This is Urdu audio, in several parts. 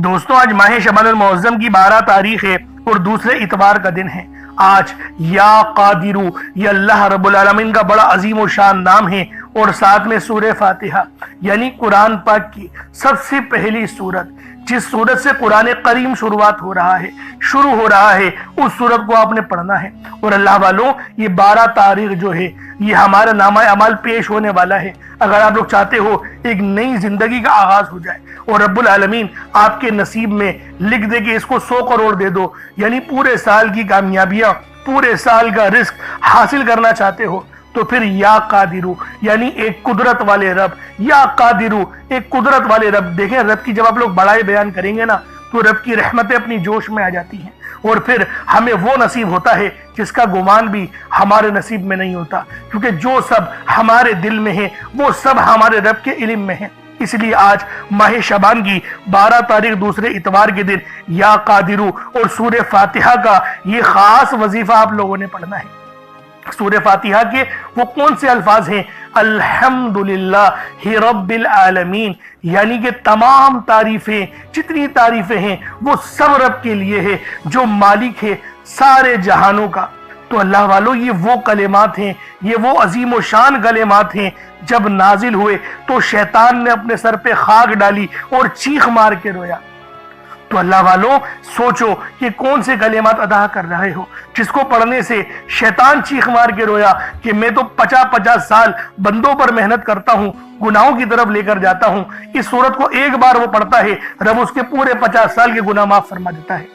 دوستوں آج ماہ شعبان المعظم کی 12 تاریخ ہے اور دوسرے اتوار کا دن ہے۔ آج یا قادرو یہ اللہ رب العالمین کا بڑا عظیم و شان نام ہے اور ساتھ میں سورہ فاتحہ یعنی قرآن پاک کی سب سے پہلی سورت، جس سورت سے قرآن کریم شروع ہو رہا ہے اس سورت کو آپ نے پڑھنا ہے۔ اور اللہ والوں یہ 12 تاریخ جو ہے یہ ہمارا نامہ اعمال پیش ہونے والا ہے۔ اگر آپ لوگ چاہتے ہو ایک نئی زندگی کا آغاز ہو جائے اور رب العالمین آپ کے نصیب میں لکھ دے کہ اس کو 100 کروڑ دے دو، یعنی پورے سال کی کامیابیاں، پورے سال کا رزق حاصل کرنا چاہتے ہو، تو پھر یا قادرو یعنی ایک قدرت والے رب، یا قادرو ایک قدرت والے رب۔ دیکھیں رب کی جب آپ لوگ بڑائی بیان کریں گے نا تو رب کی رحمتیں اپنی جوش میں آ جاتی ہیں، اور پھر ہمیں وہ نصیب ہوتا ہے جس کا گمان بھی ہمارے نصیب میں نہیں ہوتا، کیونکہ جو سب ہمارے دل میں ہے وہ سب ہمارے رب کے علم میں ہے۔ اس لیے آج ماہ شعبان کی 12 تاریخ دوسرے اتوار کے دن یا قادرو اور سورہ فاتحہ کا یہ خاص وظیفہ آپ لوگوں نے پڑھنا ہے۔ سورہ فاتحہ کے وہ کون سے الفاظ ہیں؟ الحمدللہ رب العالمین، یعنی کہ تمام تعریفیں، جتنی تعریفیں ہیں وہ سب رب کے لیے ہے جو مالک ہے سارے جہانوں کا۔ تو اللہ والوں یہ وہ کلمات ہیں، یہ وہ عظیم و شان کلمات ہیں، جب نازل ہوئے تو شیطان نے اپنے سر پہ خاک ڈالی اور چیخ مار کے رویا۔ تو اللہ والوں سوچو کہ کون سے کلمات ادا کر رہے ہو جس کو پڑھنے سے شیطان چیخ مار کے رویا کہ میں تو 50 سال بندوں پر محنت کرتا ہوں، گناہوں کی طرف لے کر جاتا ہوں، اس سورت کو ایک بار وہ پڑھتا ہے رب اس کے پورے 50 سال کے گناہ معاف فرما دیتا ہے۔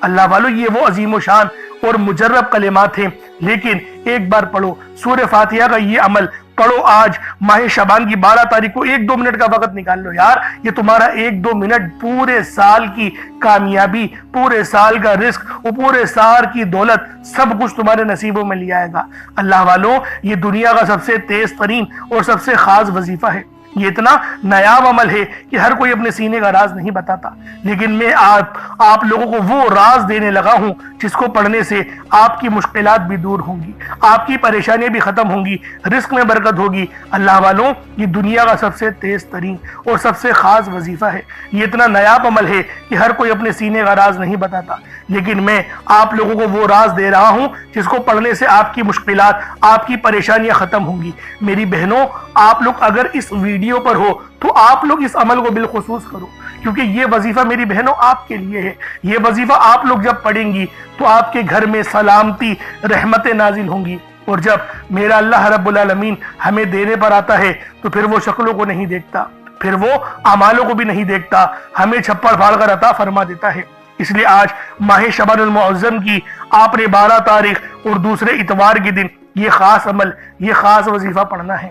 اللہ والوں یہ وہ عظیم و شان اور مجرب کلمات ہیں، لیکن ایک بار پڑھو سورہ فاتحہ کا یہ عمل پڑھو۔ آج ماہ شعبان کی 12 تاریخ کو 1-2 منٹ کا وقت نکال لو یار، یہ تمہارا 1-2 منٹ پورے سال کی کامیابی، پورے سال کا رزق اور پورے سال کی دولت سب کچھ تمہارے نصیبوں میں لے آئے گا۔ اللہ والوں یہ دنیا کا سب سے تیز ترین اور سب سے خاص وظیفہ ہے۔ یہ اتنا نایاب عمل ہے کہ ہر کوئی اپنے سینے کا راز نہیں بتاتا، لیکن میں آپ لوگوں کو وہ راز دینے لگا ہوں جس کو پڑھنے سے آپ کی مشکلات بھی دور ہوں گی، آپ کی پریشانیاں بھی ختم ہوں گی، رزق میں برکت ہوگی۔ اللہ والوں یہ دنیا کا سب سے تیز ترین اور سب سے خاص وظیفہ ہے۔ یہ اتنا نایاب عمل ہے کہ ہر کوئی اپنے سینے کا راز نہیں بتاتا، لیکن میں آپ لوگوں کو وہ راز دے رہا ہوں جس کو پڑھنے سے آپ کی مشکلات، آپ کی پریشانیاں ختم ہوں گی۔ میری بہنوں آپ لوگ اگر اس ویڈیو پر ہو تو آپ لوگ اس عمل کو بالخصوص کرو، کیونکہ یہ وظیفہ میری بہنوں آپ کے لیے ہے۔ یہ وظیفہ آپ لوگ جب پڑھیں گی تو آپ کے گھر میں سلامتی، رحمتیں نازل ہوں گی، اور جب میرا اللہ رب العالمین ہمیں دینے پر آتا ہے تو پھر وہ شکلوں کو نہیں دیکھتا، پھر وہ اعمالوں کو بھی نہیں دیکھتا، ہمیں چھپڑ پھاڑ کر عطا فرما دیتا ہے۔ اس لیے آج ماہ شعبان المعظم کی آپ نے 12 تاریخ اور دوسرے اتوار کے دن یہ خاص عمل، یہ خاص وظیفہ پڑھنا ہے۔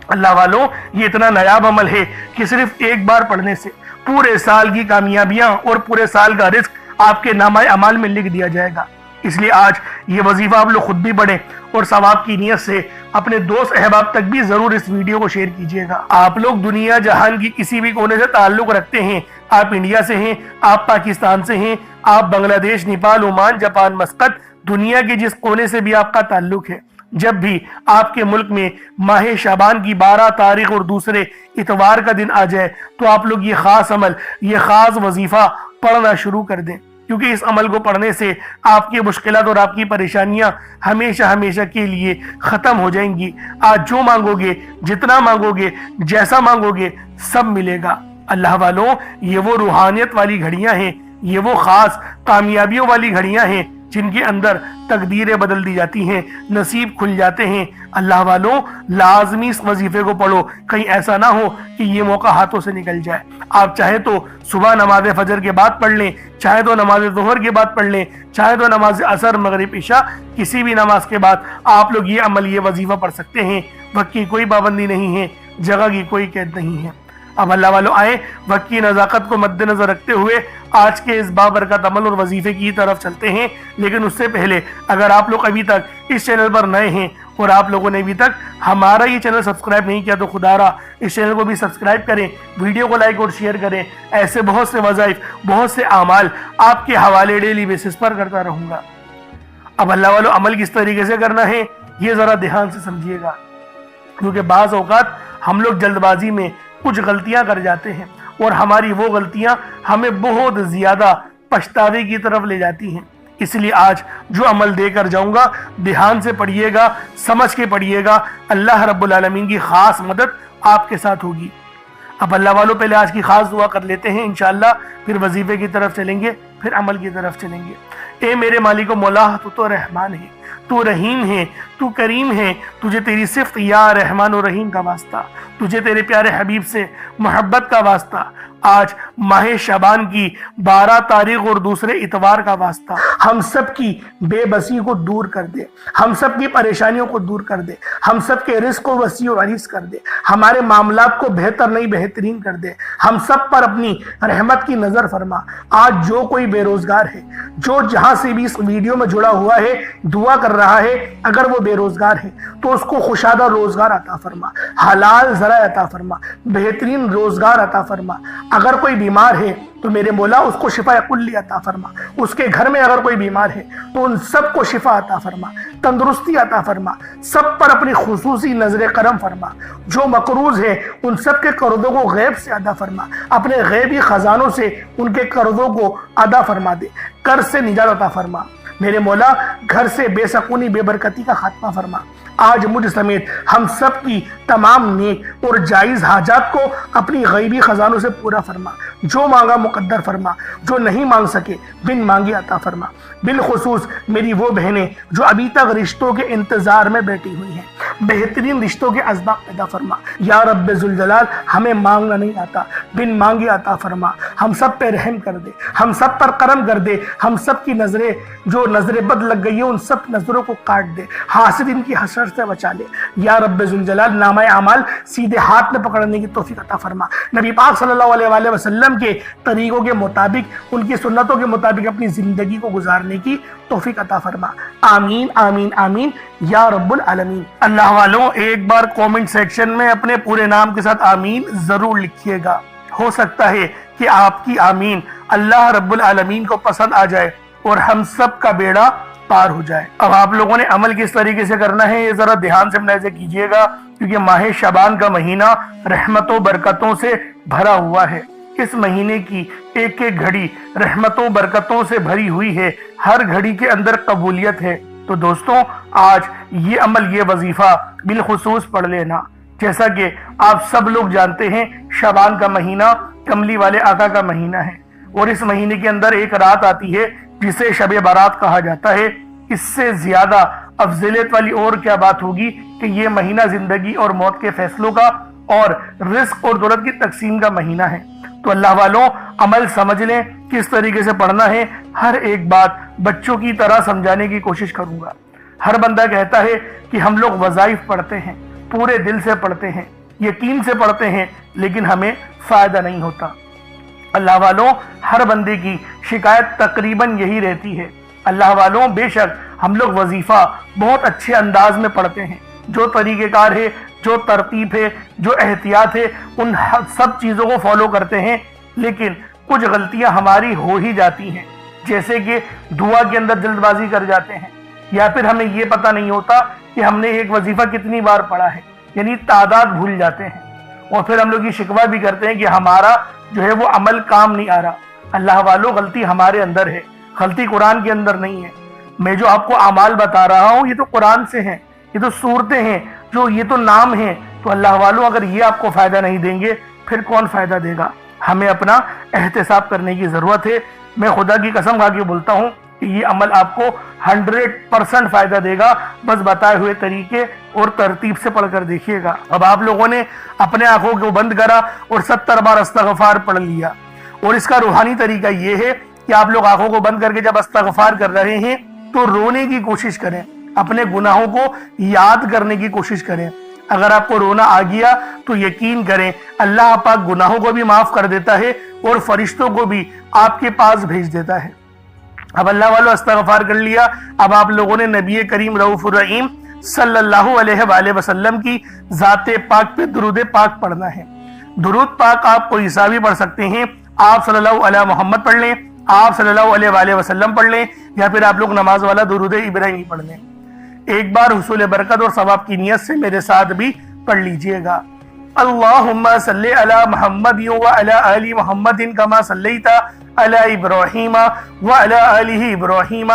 اللہ والوں یہ اتنا نایاب عمل ہے کہ صرف ایک بار پڑھنے سے پورے سال کی کامیابیاں اور پورے سال کا رزق آپ کے نامہ اعمال میں لکھ دیا جائے گا۔ اس لیے آج یہ وظیفہ آپ لوگ خود بھی پڑھیں اور ثواب کی نیت سے اپنے دوست احباب تک بھی ضرور اس ویڈیو کو شیئر کیجیے گا۔ آپ لوگ دنیا جہان کی کسی بھی کونے سے تعلق رکھتے ہیں، آپ انڈیا سے ہیں، آپ پاکستان سے ہیں، آپ بنگلہ دیش، نیپال، عمان، جاپان، مسقط، دنیا کے جس کونے سے بھی آپ کا تعلق ہے، جب بھی آپ کے ملک میں ماہ شعبان کی 12 تاریخ اور دوسرے اتوار کا دن آ جائے تو آپ لوگ یہ خاص عمل، یہ خاص وظیفہ پڑھنا شروع کر دیں، کیونکہ اس عمل کو پڑھنے سے آپ کی مشکلات اور آپ کی پریشانیاں ہمیشہ ہمیشہ کے لیے ختم ہو جائیں گی۔ آج جو مانگو گے، جتنا مانگو گے، جیسا مانگو گے، سب ملے گا۔ اللہ والوں یہ وہ روحانیت والی گھڑیاں ہیں، یہ وہ خاص کامیابیوں والی گھڑیاں ہیں جن کے اندر تقدیریں بدل دی جاتی ہیں، نصیب کھل جاتے ہیں۔ اللہ والوں لازمی اس وظیفے کو پڑھو، کہیں ایسا نہ ہو کہ یہ موقع ہاتھوں سے نکل جائے۔ آپ چاہے تو صبح نماز فجر کے بعد پڑھ لیں، چاہے تو نماز ظہر کے بعد پڑھ لیں، چاہے تو نماز عصر، مغرب، عشاء، کسی بھی نماز کے بعد آپ لوگ یہ عمل، یہ وظیفہ پڑھ سکتے ہیں۔ وقت کی کوئی پابندی نہیں ہے، جگہ کی کوئی قید نہیں ہے۔ اب اللہ والوں آئیں وقت کی نزاکت کو مد نظر رکھتے ہوئے آج کے اس بابرکت عمل اور وظیفے کی طرف چلتے ہیں، لیکن اس سے پہلے اگر آپ لوگ ابھی تک اس چینل پر نئے ہیں اور آپ لوگوں نے ابھی تک ہمارا یہ چینل سبسکرائب نہیں کیا تو خدا را اس چینل کو بھی سبسکرائب کریں، ویڈیو کو لائک اور شیئر کریں۔ ایسے بہت سے وظائف، بہت سے اعمال آپ کے حوالے ڈیلی بیسس پر کرتا رہوں گا۔ اب اللہ والوں عمل کس طریقے سے کرنا ہے یہ ذرا دھیان سے سمجھیے گا، کیونکہ بعض اوقات ہم لوگ جلد بازی میں کچھ غلطیاں کر جاتے ہیں اور ہماری وہ غلطیاں ہمیں بہت زیادہ پچھتاوے کی طرف لے جاتی ہیں۔ اس لیے آج جو عمل دے کر جاؤں گا دھیان سے پڑھیے گا، سمجھ کے پڑھیے گا، اللہ رب العالمین کی خاص مدد آپ کے ساتھ ہوگی۔ اب اللہ والوں پہلے آج کی خاص دعا کر لیتے ہیں، انشاءاللہ پھر وظیفے کی طرف چلیں گے، پھر عمل کی طرف چلیں گے۔ اے میرے مالک و مولا، تو رحمان ہے، تو رحیم ہے، تو کریم ہے، تجھے تیری صفت یا رحمان و رحیم کا واسطہ، تجھے تیرے پیارے حبیب سے محبت کا واسطہ، آج ماہ شعبان کی 12 تاریخ اور دوسرے اتوار کا واسطہ، ہم سب کی بے بسی کو دور کر دے، ہم سب کی پریشانیوں کو دور کر دے، ہم سب کے رزق کو وسیع و عریض کر دے، ہمارے معاملات کو بہتر نہیں بہترین کر دے، ہم سب پر اپنی رحمت کی نظر فرما۔ آج جو کوئی بے روزگار ہے، جو جہاں سے بھی اس ویڈیو میں جڑا ہوا ہے دعا کر رہا ہے، اگر وہ بے روزگار ہے تو اس کو خوشادہ روزگار عطا فرما، حلال ذرائع عطا فرما، بہترین روزگار عطا فرما۔ اگر کوئی بیمار ہے تو میرے مولا اس کو شفا کلی عطا فرما، اس کے گھر میں اگر کوئی بیمار ہے تو ان سب کو شفا عطا فرما، تندرستی عطا فرما، سب پر اپنی خصوصی نظر کرم فرما۔ جو مقروض ہے ان سب کے قرضوں کو غیب سے ادا فرما، اپنے غیبی خزانوں سے ان کے قرضوں کو ادا فرما دے، قرض سے نجات عطا فرما۔ میرے مولا گھر سے بے سکونی بے برکتی کا خاتمہ فرما۔ آج مجھ سمیت ہم سب کی تمام نیک اور جائز حاجات کو اپنی غیبی خزانوں سے پورا فرما، جو مانگا مقدر فرما، جو نہیں مانگ سکے بن مانگے عطا فرما۔ بالخصوص میری وہ بہنیں جو ابھی تک رشتوں کے انتظار میں بیٹھی ہوئی ہیں، بہترین رشتوں کے اسباب پیدا فرما۔ یا رب ذوالجلال، ہمیں مانگنا نہیں آتا، بن مانگے عطا فرما۔ ہم سب پہ رحم کر دے، ہم سب پر کرم کر دے، ہم سب کی نظریں جو نظر بد لگ گئی ہیں ان سب نظروں کو کاٹ دے، حاسد ان کی حسرت سے بچا لے۔ یا رب ذوالجلال، نامہ اعمال سیدھے ہاتھ میں پکڑنے کی توفیق عطا فرما۔ نبی پاک صلی اللہ علیہ وآلہ وسلم کے طریقوں کے مطابق، ان کی سنتوں کے مطابق اپنی زندگی کو گزارنے کی توفیق عطا فرما۔ آمین آمین آمین یا رب العالمین۔ اللہ والوں، ایک بار کومنٹ سیکشن میں اپنے پورے نام کے ساتھ آمین ضرور لکھیے گا، ہو سکتا ہے کہ آپ کی آمین اللہ رب العالمین کو پسند آ جائے اور ہم سب کا بیڑا پار ہو جائے۔ اب آپ لوگوں نے عمل کس طریقے سے کرنا ہے یہ ذرا دھیان سے ملاحظہ کیجئے گا، کیونکہ ماہ شعبان کا مہینہ رحمتوں برکتوں سے بھرا ہوا ہے۔ اس مہینے کی ایک ایک گھڑی رحمتوں برکتوں سے بھری ہوئی ہے، ہر گھڑی کے اندر قبولیت ہے۔ تو دوستوں، آج یہ عمل، یہ وظیفہ بالخصوص پڑھ لینا۔ جیسا کہ آپ سب لوگ جانتے ہیں، شعبان کا مہینہ کملی والے آقا کا مہینہ ہے، اور اس مہینے کے اندر ایک رات آتی ہے جسے شب برات کہا جاتا ہے۔ اس سے زیادہ افضلیت والی اور کیا بات ہوگی کہ یہ مہینہ زندگی اور موت کے فیصلوں کا اور رزق اور دولت کی تقسیم کا مہینہ ہے۔ تو اللہ والوں، عمل سمجھ لیں کس طریقے سے پڑھنا ہے۔ ہر ایک بات بچوں کی طرح سمجھانے کی کوشش کروں گا۔ ہر بندہ کہتا ہے کہ ہم لوگ وظائف پڑھتے ہیں، پورے دل سے پڑھتے ہیں، یقین سے پڑھتے ہیں، لیکن ہمیں فائدہ نہیں ہوتا۔ اللہ والوں، ہر بندے کی شکایت تقریباً یہی رہتی ہے۔ اللہ والوں، بے شک ہم لوگ وظیفہ بہت اچھے انداز میں پڑھتے ہیں، جو طریقہ کار ہے، جو ترتیب ہے، جو احتیاط ہے، ان سب چیزوں کو فالو کرتے ہیں، لیکن کچھ غلطیاں ہماری ہو ہی جاتی ہیں، جیسے کہ دعا کے اندر جلد بازی کر جاتے ہیں، یا پھر ہمیں یہ پتہ نہیں ہوتا کہ ہم نے ایک وظیفہ کتنی بار پڑھا ہے، یعنی تعداد بھول جاتے ہیں، اور پھر ہم لوگ یہ شکوہ بھی کرتے ہیں کہ ہمارا جو ہے وہ عمل کام نہیں آ رہا۔ اللہ والوں، غلطی ہمارے اندر ہے، غلطی قرآن کے اندر نہیں ہے۔ میں جو آپ کو اعمال بتا رہا ہوں یہ تو قرآن سے ہیں، یہ تو صورتیں ہیں، جو یہ تو نام ہیں۔ تو اللہ والوں، اگر یہ آپ کو فائدہ نہیں دیں گے پھر کون فائدہ دے گا؟ ہمیں اپنا احتساب کرنے کی ضرورت ہے۔ میں خدا کی قسم کھا کے بولتا ہوں کہ یہ عمل آپ کو 100% فائدہ دے گا، بس بتائے ہوئے طریقے اور ترتیب سے پڑھ کر دیکھیے گا۔ اب آپ لوگوں نے اپنے آنکھوں کو بند کرا اور 70 بار استغفار پڑھ لیا، اور اس کا روحانی طریقہ یہ ہے کہ آپ لوگ آنکھوں کو بند کر کے جب استغفار کر رہے ہیں تو رونے کی کوشش کریں، اپنے گناہوں کو یاد کرنے کی کوشش کریں۔ اگر آپ کو رونا آ گیا تو یقین کریں اللہ پاک گناہوں کو بھی معاف کر دیتا ہے اور فرشتوں کو بھی آپ کے پاس بھیج دیتا ہے۔ اب اللہ والوں، استغفار کر لیا، اب آپ لوگوں نے نبی کریم رؤوف الرحیم صلی اللہ علیہ وآلہ وسلم کی ذات پاک پہ درود پاک پڑھنا ہے۔ درود پاک آپ کو عیسیٰ بھی پڑھ سکتے ہیں، آپ صلی اللہ علیہ محمد پڑھ لیں، آپ صلی اللہ علیہ وآلہ وسلم پڑھ لیں، یا پھر آپ لوگ نماز والا درود ابراہیمی پڑھ لیں۔ ایک بار حصول برکت اور ثواب کی نیت سے میرے ساتھ بھی پڑھ لیجئے گا۔ اللہم صلی علی محمد وعلی آل محمد کما صلیت علی ابراہیم وعلی آل ابراہیم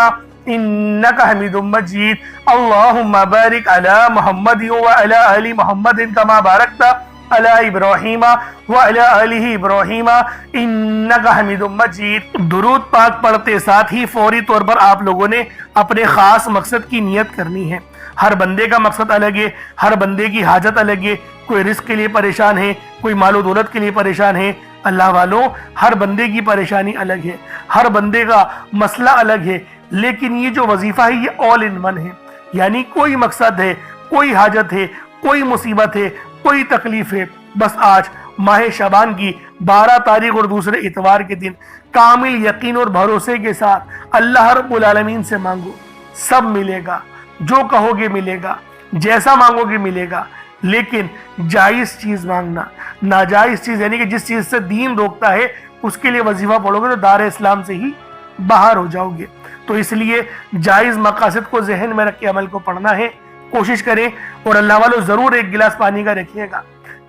انکا حمید مجید اللہم بارک علی محمد وعلی آل محمد کما بارکت علی ابراہیم وعلی آل ابراہیم انکا حمید مجید۔ درود پاک پڑھتے ساتھ ہی فوری طور پر آپ لوگوں نے اپنے خاص مقصد کی نیت کرنی ہے۔ ہر بندے کا مقصد الگ ہے، ہر بندے کی حاجت الگ ہے، کوئی رزق کے لیے پریشان ہے، کوئی مال و دولت کے لیے پریشان ہے۔ اللہ والوں، ہر بندے کی پریشانی الگ ہے، ہر بندے کا مسئلہ الگ ہے، لیکن یہ جو وظیفہ ہے یہ آل ان ون ہے، یعنی کوئی مقصد ہے، کوئی حاجت ہے، کوئی مصیبت ہے، کوئی تکلیف ہے، بس آج ماہ شعبان کی 12 تاریخ اور دوسرے اتوار کے دن کامل یقین اور بھروسے کے ساتھ اللہ رب العالمین سے مانگو، سب ملے گا، جو کہو گے ملے گا، جیسا مانگو گے ملے گا، لیکن جائز چیز مانگنا، ناجائز چیز یعنی کہ جس چیز سے دین روکتا ہے اس کے لیے وظیفہ پڑھو گے تو دار اسلام سے ہی باہر ہو جاؤ گے۔ تو اس لیے جائز مقاصد کو ذہن میں رکھ کے عمل کو پڑھنا ہے، کوشش کریں، اور اللہ والوں ضرور ایک گلاس پانی کا رکھیے گا،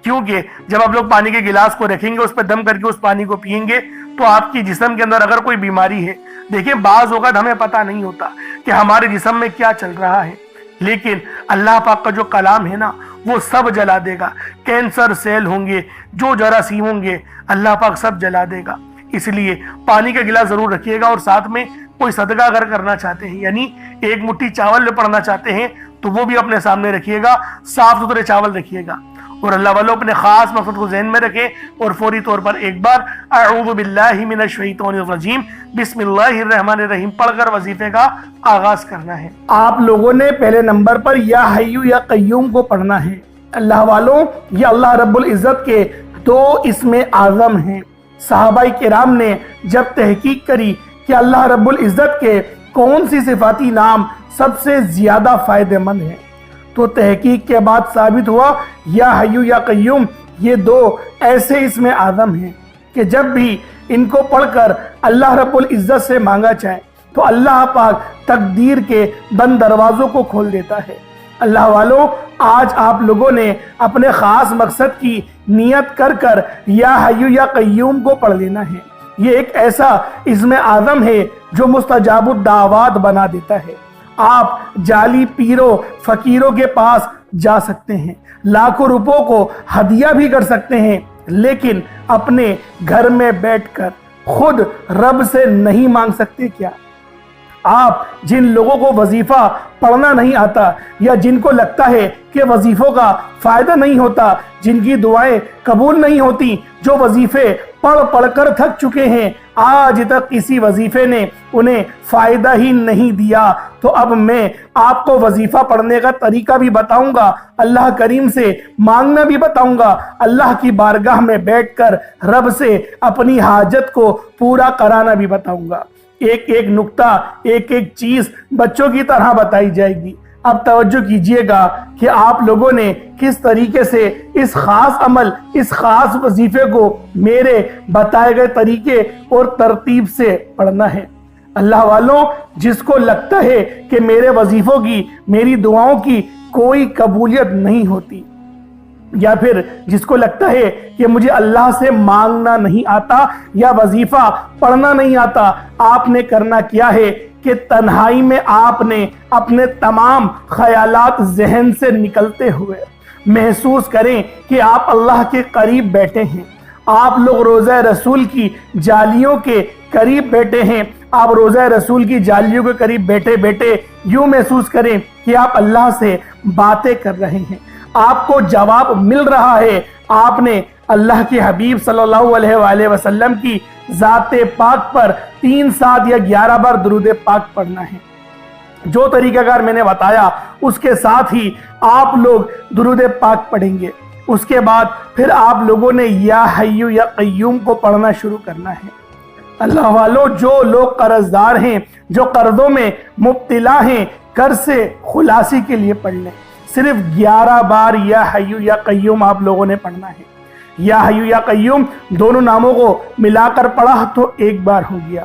کیونکہ جب آپ لوگ پانی کے گلاس کو رکھیں گے، اس پہ دم کر کے اس پانی کو پئیں گے تو آپ کی جسم کے اندر اگر کوئی بیماری ہے، دیکھیں بعض اوقات ہمیں پتہ نہیں ہوتا کہ ہمارے جسم میں کیا چل رہا ہے، لیکن اللہ پاک کا جو کلام ہے نا وہ سب جلا دے گا، کینسر سیل ہوں گے، جو جراثیم ہوں گے، اللہ پاک سب جلا دے گا۔ اس لیے پانی کا گلاس ضرور رکھیے گا، اور ساتھ میں کوئی صدقہ اگر کرنا چاہتے ہیں، یعنی ایک مٹھی چاول میں پڑھنا چاہتے ہیں تو وہ بھی اپنے سامنے رکھیے گا، صاف ستھرے چاول رکھیے گا، اور اللہ والوں اپنے خاص مقصد کو ذہن میں رکھیں، اور فوری طور پر ایک بار اعوذ باللہ من الشیطان الرجیم بسم اللہ الرحمن الرحیم پڑھ کر وظیفے کا آغاز کرنا ہے۔ آپ لوگوں نے پہلے نمبر پر یا حی یا قیوم کو پڑھنا ہے۔ اللہ والوں، یہ اللہ رب العزت کے 2 اسم اعظم ہیں۔ صحابہ کرام نے جب تحقیق کری کہ اللہ رب العزت کے کون سی صفاتی نام سب سے زیادہ فائدہ مند ہیں، تو تحقیق کے بعد ثابت ہوا یا حی یا قیوم یہ 2 ایسے اسم اعظم ہیں کہ جب بھی ان کو پڑھ کر اللہ رب العزت سے مانگا جائے تو اللہ پاک تقدیر کے بند دروازوں کو کھول دیتا ہے۔ اللہ والوں، آج آپ لوگوں نے اپنے خاص مقصد کی نیت کر کر یا حی یا قیوم کو پڑھ لینا ہے۔ یہ ایک ایسا اسم اعظم ہے جو مستجاب الدعوات بنا دیتا ہے۔ آپ جعلی پیروں فقیروں کے پاس جا سکتے ہیں، لاکھوں روپوں کو ہدیہ بھی کر سکتے ہیں، لیکن اپنے گھر میں بیٹھ کر خود رب سے نہیں مانگ سکتے کیا؟ آپ جن لوگوں کو وظیفہ پڑھنا نہیں آتا، یا جن کو لگتا ہے کہ وظیفوں کا فائدہ نہیں ہوتا، جن کی دعائیں قبول نہیں ہوتی، جو وظیفے پڑھ پڑھ کر تھک چکے ہیں، آج تک کسی وظیفے نے انہیں فائدہ ہی نہیں دیا، تو اب میں آپ کو وظیفہ پڑھنے کا طریقہ بھی بتاؤں گا، اللہ کریم سے مانگنا بھی بتاؤں گا، اللہ کی بارگاہ میں بیٹھ کر رب سے اپنی حاجت کو پورا کرانا بھی بتاؤں گا۔ ایک ایک نقطہ، ایک ایک چیز بچوں کی طرح بتائی جائے گی۔ اب توجہ کیجئے گا کہ آپ لوگوں نے کس طریقے سے اس خاص عمل، اس خاص وظیفے کو میرے بتائے گئے طریقے اور ترتیب سے پڑھنا ہے۔ اللہ والوں، جس کو لگتا ہے کہ میرے وظیفوں کی، میری دعاؤں کی کوئی قبولیت نہیں ہوتی، یا پھر جس کو لگتا ہے کہ مجھے اللہ سے مانگنا نہیں آتا یا وظیفہ پڑھنا نہیں آتا، آپ نے کرنا کیا ہے کہ تنہائی میں آپ نے اپنے تمام خیالات ذہن سے نکلتے ہوئے محسوس کریں کہ آپ اللہ کے قریب بیٹھے ہیں، آپ لوگ روضہ رسول کی جالیوں کے قریب بیٹھے ہیں، آپ روضہ رسول کی جالیوں کے قریب بیٹھے بیٹھے یوں محسوس کریں کہ آپ اللہ سے باتیں کر رہے ہیں، آپ کو جواب مل رہا ہے، آپ نے اللہ کے حبیب صلی اللہ علیہ وآلہ وسلم کی ذات پاک پر 3 7 یا 11 بار درود پاک پڑھنا ہے۔ جو طریقہ کار میں نے بتایا اس کے ساتھ ہی آپ لوگ درود پاک پڑھیں گے، اس کے بعد پھر آپ لوگوں نے یا حی یا قیوم کو پڑھنا شروع کرنا ہے۔ اللہ والوں، جو لوگ قرض دار ہیں، جو قرضوں میں مبتلا ہیں، قرض سے خلاصی کے لیے پڑھ لیں، صرف 11 بار یا حی یا قیوم آپ لوگوں نے پڑھنا ہے۔ یا حی یا قیوم دونوں ناموں کو ملا کر پڑھا تو 1 بار ہو گیا،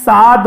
7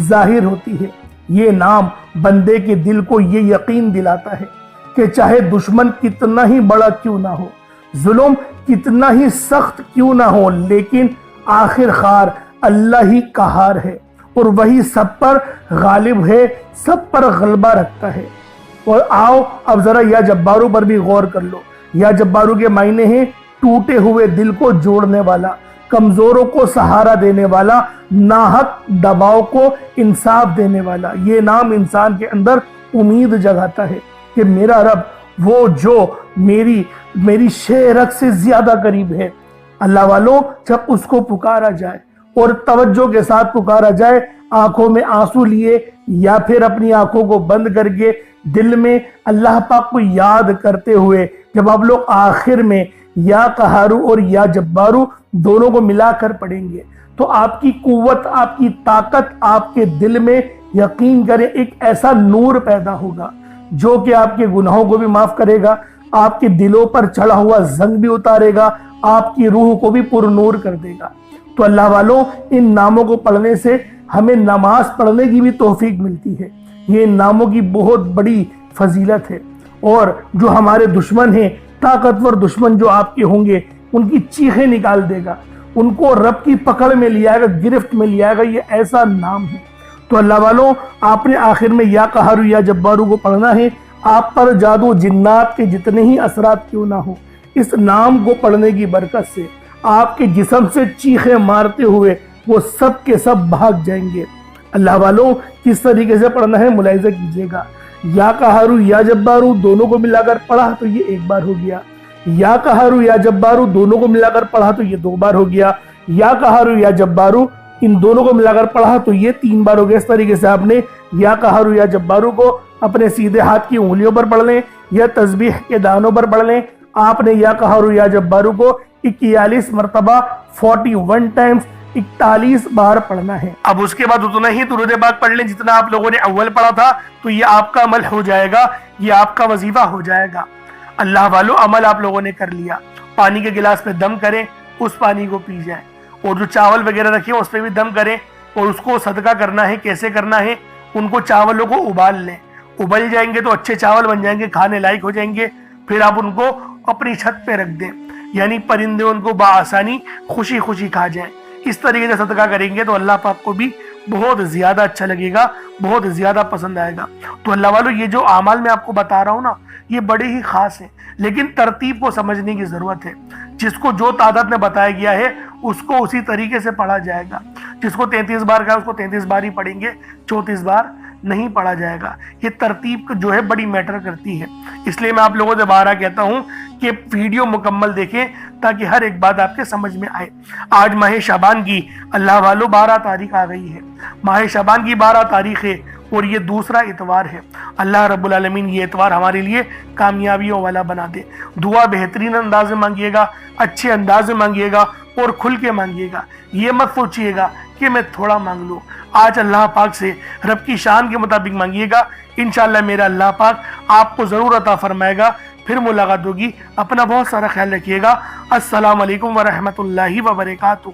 ظاہر ہوتی ہے۔ یہ نام بندے کے دل کو یہ یقین دلاتا ہے کہ چاہے دشمن کتنا ہی بڑا کیوں نہ ہو، ظلم کتنا ہی سخت کیوں نہ ہو، لیکن آخر کار اللہ ہی قہار ہے اور وہی سب پر غالب ہے، سب پر غلبہ رکھتا ہے۔ اور آؤ اب ذرا یا جبارو پر بھی غور کر لو۔ یا جبارو کے معنی ہیں ٹوٹے ہوئے دل کو جوڑنے والا، کمزوروں کو سہارا دینے والا، ناحق دباؤ کو انصاف دینے والا۔ یہ نام انسان کے اندر امید جگاتا ہے کہ میرا رب وہ جو میری شہرک سے زیادہ قریب ہے۔ اللہ والوں، جب اس کو پکارا جائے اور توجہ کے ساتھ پکارا جائے، آنکھوں میں آنسو لیے یا پھر اپنی آنکھوں کو بند کر کے دل میں اللہ پاک کو یاد کرتے ہوئے، جب آپ لوگ آخر میں یا قہارو اور یا جبارو دونوں کو ملا کر پڑھیں گے تو آپ کی قوت، آپ کی طاقت، آپ کے دل میں یقین کریں ایک ایسا نور پیدا ہوگا جو کہ آپ کے گناہوں کو بھی معاف کرے گا، آپ کے دلوں پر چڑھا ہوا زنگ بھی اتارے گا، آپ کی روح کو بھی پر نور کر دے گا۔ تو اللہ والوں، ان ناموں کو پڑھنے سے ہمیں نماز پڑھنے کی بھی توفیق ملتی ہے۔ یہ ان ناموں کی بہت بڑی فضیلت ہے، اور جو ہمارے دشمن ہیں، طاقتور دشمن جو آپ کے ہوں گے، ان کی چیخیں نکال دے گا، ان کو رب کی پکڑ میں لے آئے گا، گرفت میں لے آئے گا۔ یہ ایسا نام ہے۔ تو اللہ والوں، آپ نے آخر میں یا قہارو یا جبارو کو پڑھنا ہے۔ آپ پر جادو جنات کے جتنے ہی اثرات کیوں نہ ہو، اس نام کو پڑھنے کی برکت سے آپ کے جسم سے چیخیں مارتے ہوئے وہ سب کے سب بھاگ جائیں گے۔ اللہ والوں، کس طریقے سے پڑھنا ہے ملاحظہ کیجئے گا۔ یا قہارو یا جبارو دونوں کو ملا کر پڑھا تو یہ ایک بار ہو گیا، یا قہارو یا جبارو دونوں کو ملا کر پڑھا تو یہ دو بار ہو گیا، یا قہارو یا جبارو ان دونوں کو ملا کر پڑھا تو یہ تین بار ہو گیا۔ اس طریقے سے آپ نے یا قہارو یا جبارو کو اپنے سیدھے ہاتھ کی انگلیوں پر پڑھ لیں یا تسبیح کے دانوں پر پڑھ لیں۔ آپ نے یا قہارو یا جبارو کو 41 مرتبہ 41 ٹائمز 41 بار پڑھنا ہے۔ اب اس کے بعد اتنا ہی درود پاک پڑھ لیں جتنا آپ لوگوں نے اول پڑھا تھا، تو یہ آپ کا عمل ہو جائے گا، یہ آپ کا وظیفہ ہو جائے گا۔ اللہ والو، عمل آپ لوگوں نے کر لیا۔ پانی کے گلاس پہ دم کریں، اس پانی کو پی جائیں، اور جو چاول وغیرہ رکھے اس پہ بھی دم کریں، اور اس کو صدقہ کرنا ہے۔ کیسے کرنا ہے؟ ان کو چاولوں کو ابال لیں، ابل جائیں گے تو اچھے چاول بن جائیں گے، کھانے لائق ہو جائیں گے۔ پھر آپ ان کو اپنی چھت پہ رکھ دیں، یعنی پرندے ان کو بآسانی خوشی خوشی کھا جائیں۔ اس طریقے سے صدقہ کریں گے تو اللہ پاک کو بھی بہت زیادہ اچھا لگے گا، بہت زیادہ پسند آئے گا۔ تو اللہ والو، یہ جو اعمال میں آپ کو بتا رہا ہوں نا، یہ بڑے ہی خاص ہیں، لیکن ترتیب کو سمجھنے کی ضرورت ہے۔ جس کو جو تعداد میں بتایا گیا ہے اس کو اسی طریقے سے پڑھا جائے گا۔ جس کو 33 بار کہا اس کو 33 بار ہی پڑھیں گے، 34 بار نہیں پڑھا جائے گا۔ یہ ترتیب جو ہے بڑی میٹر کرتی ہے، اس لیے میں آپ لوگوں سے بارہ کہتا ہوں کہ ویڈیو مکمل دیکھیں تاکہ ہر ایک بات آپ کے سمجھ میں آئے۔ آج ماہ شعبان کی اللہ والو 12 تاریخ آ گئی ہے، ماہ شعبان کی 12 تاریخ ہے، اور یہ دوسرا اتوار ہے۔ اللہ رب العالمین یہ اتوار ہمارے لیے کامیابیوں والا بنا دے۔ دعا بہترین انداز میں مانگیے گا، اچھے انداز میں مانگیے گا، اور کھل کے مانگیے گا۔ یہ مت سوچیے گا کہ میں تھوڑا مانگ لوں۔ آج اللہ پاک سے رب کی شان کے مطابق مانگیے گا، انشاءاللہ میرا اللہ پاک آپ کو ضرور عطا فرمائے گا۔ پھر ملاقات ہوگی۔ اپنا بہت سارا خیال رکھیے گا۔ السلام علیکم ورحمۃ اللہ وبرکاتہ۔